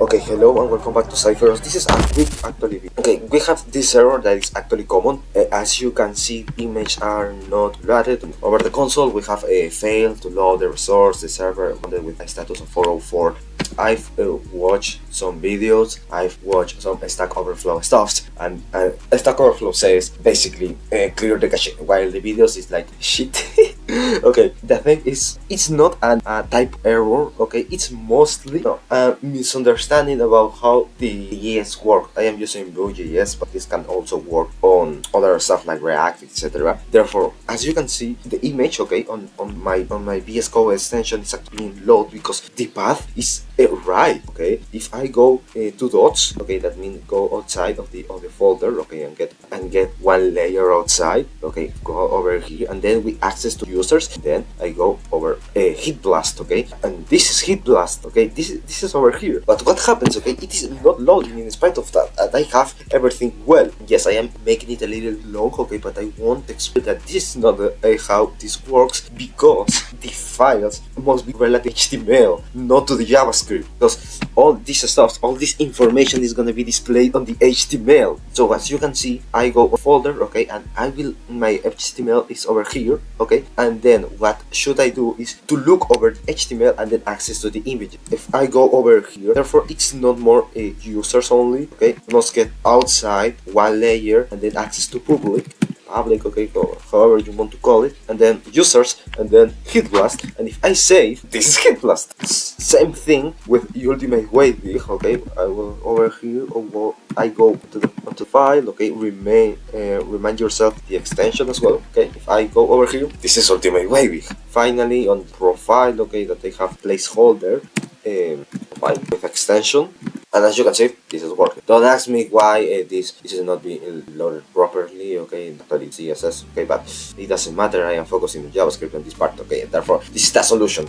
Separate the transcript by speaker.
Speaker 1: Okay, hello and welcome back to Cipheros. This is a quick actually video. Okay, we have this error that is actually common. As you can see, images are not loaded. Over the console, we have a fail to load the resource, the server ended with a status of 404. I've watched some videos, I've watched some Stack Overflow stuffs, and Stack Overflow says basically clear the cache, while the videos is like shit. Okay, the thing is, it's not a type error, okay, it's mostly a misunderstanding about how the JS work. I am using Vue.js, but this can also work on other stuff like React, etc. Therefore, as you can see, the image, okay, on my VS Code extension is actually being loaded because the path is right. Okay, if I go two dots, okay, that means go outside of the folder, okay, and get one layer outside. Okay, go over here, and then we access to users. Then I go over hit blast, okay, and this is hit blast, okay. This is over here. But what happens, okay? It is not loading in spite of that. And I have everything well. Yes, I am making it a little long, okay, but I want to explain that this is not how this works, because the files must be related to HTML, not to the JavaScript, because all this stuff, all this information is going to be displayed on the HTML. So as you can see, I go folder, okay, and my HTML is over here, okay, and then what should I do is to look over the HTML and then access to the image. If I go over here, therefore it's not more users only, okay, must get outside one layer and then access to public, okay, however you want to call it, and then users, and then hit blast. And if I save, this is hit blast. Same thing with ultimate wave, okay. I will over here, or I go to the file, okay. Remind yourself the extension as well, okay. If I go over here, this is ultimate wave. Finally, on profile, okay, that they have placeholder file with extension. And as you can see, this is working. Don't ask me why this is not being loaded properly, okay, actually CSS, okay, but it doesn't matter. I am focusing on JavaScript on this part, okay, and therefore this is the solution.